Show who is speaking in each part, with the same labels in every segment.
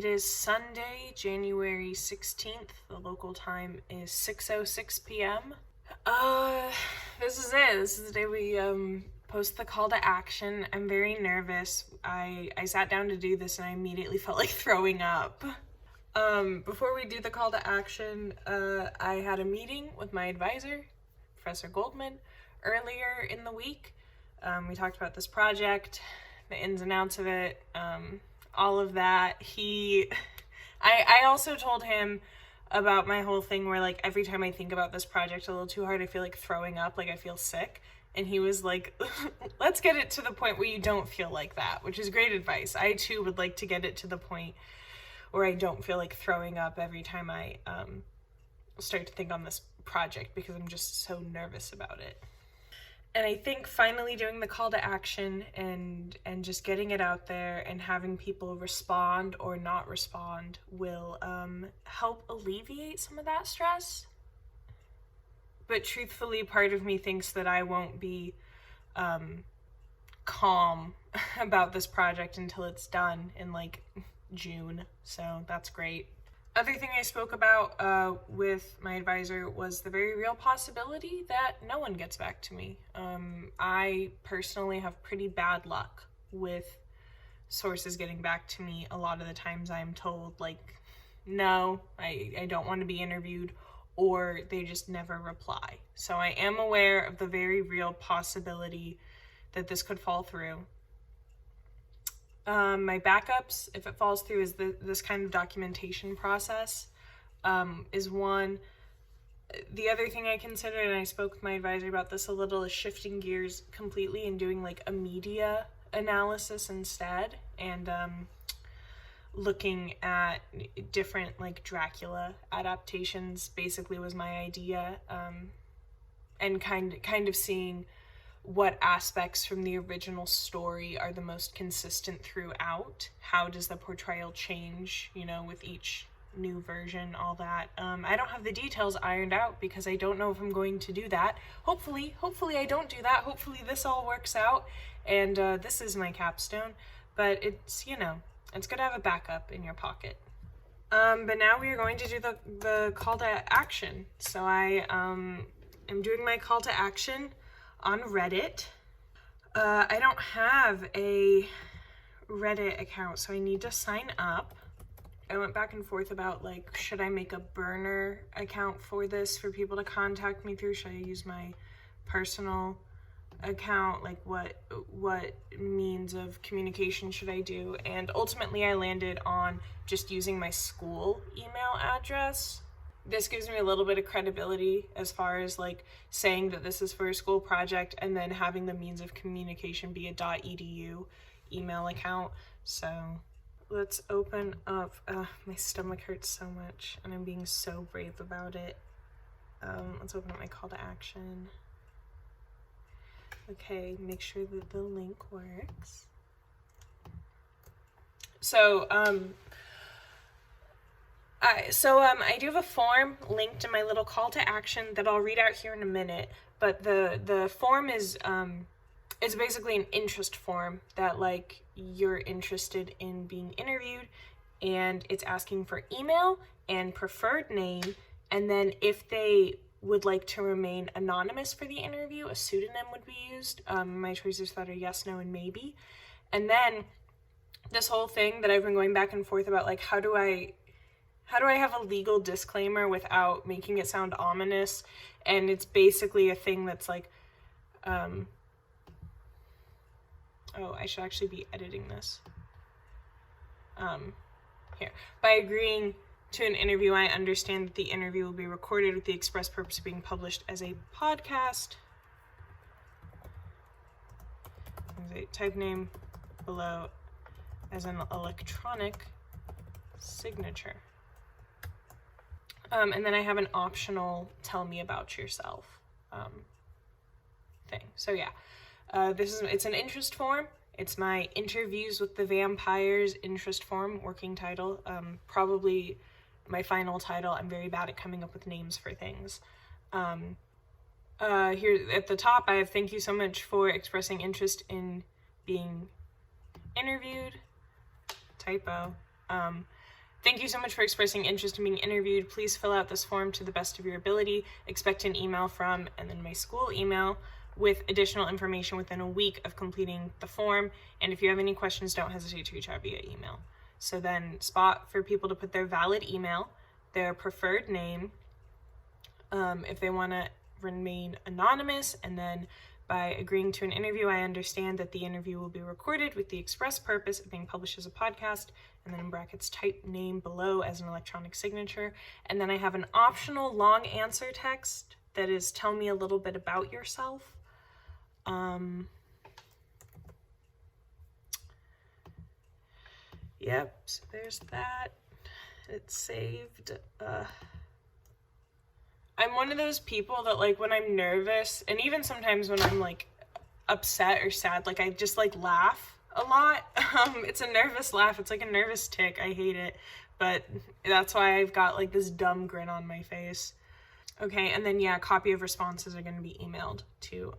Speaker 1: It is Sunday, January 16th. The local time is 6:06 p.m. This is it. This is the day we post the call to action. I'm very nervous. I sat down to do this and I immediately felt like throwing up. Before we do the call to action, I had a meeting with my advisor, Professor Goldman, earlier in the week. We talked about this project, the ins and outs of it, all of that. I also told him about my whole thing where, like, every time I think about this project a little too hard, I feel like throwing up, like I feel sick. And he was like, let's get it to the point where you don't feel like that, which is great advice. I too would like to get it to the point where I don't feel like throwing up every time I start to think on this project, because I'm just so nervous about it. And I think finally doing the call to action and just getting it out there and having people respond or not respond will help alleviate some of that stress. But truthfully, part of me thinks that I won't be calm about this project until it's done in like June, so that's great. Other thing I spoke about with my advisor was the very real possibility that no one gets back to me. I personally have pretty bad luck with sources getting back to me. A lot of the times I'm told, like, no, I don't want to be interviewed, or they just never reply. So I am aware of the very real possibility that this could fall through. My backups, if it falls through, is this kind of documentation process is one. The other thing I considered, and I spoke with my advisor about this a little, is shifting gears completely and doing like a media analysis instead, and looking at different like Dracula adaptations basically was my idea, and kind of seeing what aspects from the original story are the most consistent throughout. How does the portrayal change, with each new version, all that. I don't have the details ironed out because I don't know if I'm going to do that. Hopefully I don't do that. Hopefully this all works out, and this is my capstone, but it's, it's good to have a backup in your pocket. But now we are going to do the call to action. So I am doing my call to action on Reddit. I don't have a Reddit account, so I need to sign up. I went back and forth about, like, should I make a burner account for this for people to contact me through? Should I use my personal account? Like, what means of communication should I do? And ultimately I landed on just using my school email address. This gives me a little bit of credibility as far as like saying that this is for a school project, and then having the means of communication be a .edu email account. So let's open up. My stomach hurts so much and I'm being so brave about it. Let's open up my call to action. Okay, make sure that the link works. So I do have a form linked in my little call to action that I'll read out here in a minute, but the form is it's basically an interest form that, like, you're interested in being interviewed, and it's asking for email and preferred name, and then if they would like to remain anonymous for the interview, a pseudonym would be used. My choices for that are yes, no, and maybe. And then this whole thing that I've been going back and forth about, like, how do I have a legal disclaimer without making it sound ominous? And it's basically a thing that's like, I should actually be editing this. Here. By agreeing to an interview, I understand that the interview will be recorded with the express purpose of being published as a podcast. Type name below as an electronic signature. And then I have an optional tell me about yourself thing. So yeah, it's an interest form. It's my interviews with the vampires interest form, working title. Probably my final title. I'm very bad at coming up with names for things. Here at the top, I have thank you so much for expressing interest in being interviewed. Typo. Thank you so much for expressing interest in being interviewed. Please fill out this form to the best of your ability. Expect an email from, and then my school email, with additional information within a week of completing the form. And if you have any questions, don't hesitate to reach out via email. So then spot for people to put their valid email, their preferred name, if they want to remain anonymous, and then by agreeing to an interview, I understand that the interview will be recorded with the express purpose of being published as a podcast, and then in brackets, type name below as an electronic signature. And then I have an optional long answer text that is, tell me a little bit about yourself. Yep, so there's that. It's saved. I'm one of those people that, like, when I'm nervous, and even sometimes when I'm, like, upset or sad, like, I just, like, laugh a lot. It's a nervous laugh. It's like a nervous tick. I hate it. But that's why I've got, like, this dumb grin on my face. Okay, and then, yeah, copy of responses are going to be emailed to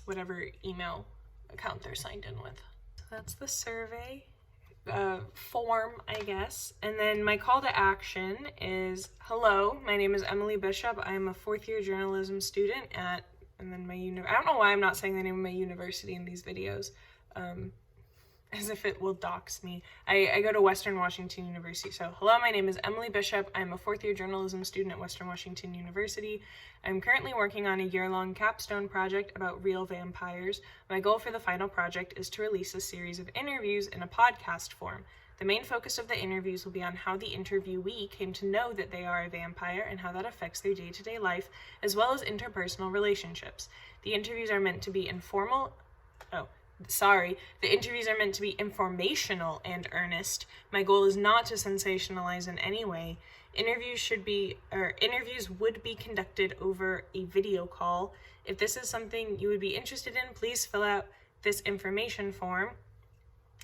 Speaker 1: whatever email account they're signed in with. So that's the survey form, I guess. And then my call to action is, hello, my name is Emily Bishop. I'm a fourth year journalism student at, and then my I don't know why I'm not saying the name of my university in these videos, as if it will dox me. I go to Western Washington University. So hello, my name is Emily Bishop. I'm a fourth year journalism student at Western Washington University. I'm currently working on a year-long capstone project about real vampires. My goal for the final project is to release a series of interviews in a podcast form. The main focus of the interviews will be on how the interviewee came to know that they are a vampire and how that affects their day-to-day life, as well as interpersonal relationships. The interviews are meant to be The interviews are meant to be informational and earnest. My goal is not to sensationalize in any way. Interviews would be conducted over a video call. If this is something you would be interested in, please fill out this information form.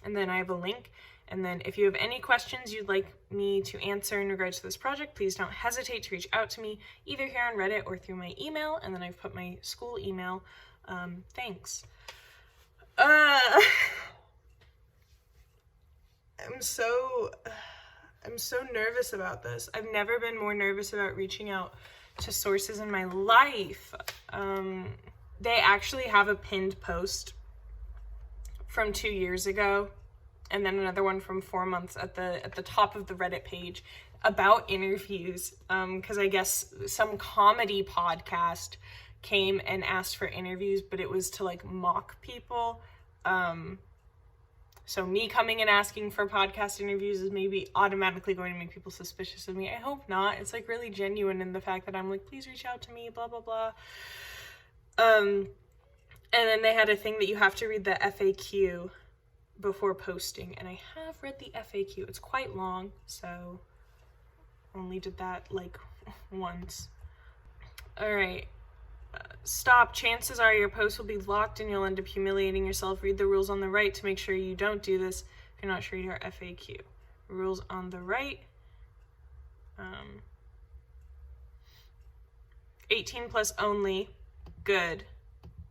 Speaker 1: And then I have a link. And then if you have any questions you'd like me to answer in regards to this project, please don't hesitate to reach out to me, either here on Reddit or through my email. And then I've put my school email. Thanks. I'm so nervous about this. I've never been more nervous about reaching out to sources in my life. They actually have a pinned post from 2 years ago, and then another one from 4 months at the top of the Reddit page about interviews, because I guess some comedy podcast came and asked for interviews, but it was to, like, mock people. So me coming and asking for podcast interviews is maybe automatically going to make people suspicious of me. I hope not. It's, like, really genuine in the fact that I'm like, please reach out to me, blah, blah, blah. And then they had a thing that you have to read the FAQ before posting, and I have read the FAQ. It's quite long, so only did that, like, once. All right. Stop. Chances are your post will be locked and you'll end up humiliating yourself. Read the rules on the right to make sure you don't do this if you're not sure your FAQ. Rules on the right. 18 plus only. Good.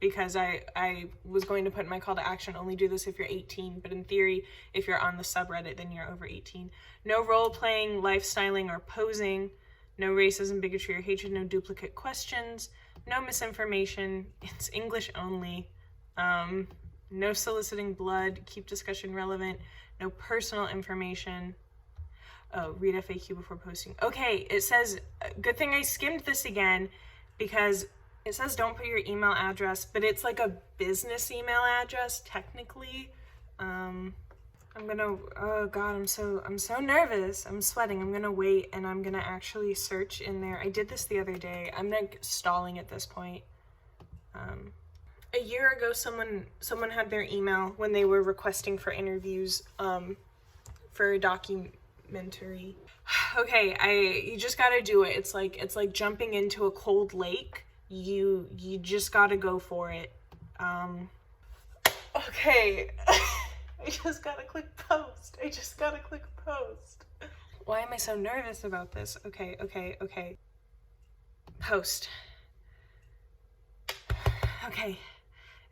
Speaker 1: Because I was going to put in my call to action, only do this if you're 18, but in theory, if you're on the subreddit, then you're over 18. No role-playing, lifestyling, or posing. No racism, bigotry, or hatred. No duplicate questions. No misinformation. It's English only. No soliciting blood. Keep discussion relevant. No personal information. Oh, read FAQ before posting. Okay, it says, good thing I skimmed this again, because it says don't put your email address, but it's like a business email address, technically. Oh God, I'm so nervous. I'm sweating. I'm gonna wait and I'm gonna actually search in there. I did this the other day. I'm like stalling at this point. A year ago, someone had their email when they were requesting for interviews, for a documentary. Okay, you just gotta do it. It's like jumping into a cold lake. You just gotta go for it. Okay. I just gotta click post. Why am I so nervous about this? Okay. Post. Okay,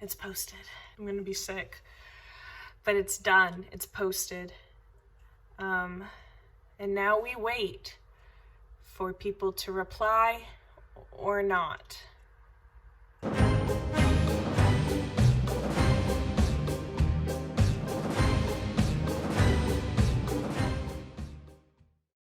Speaker 1: it's posted. I'm gonna be sick. But it's done. It's posted. And now we wait for people to reply or not.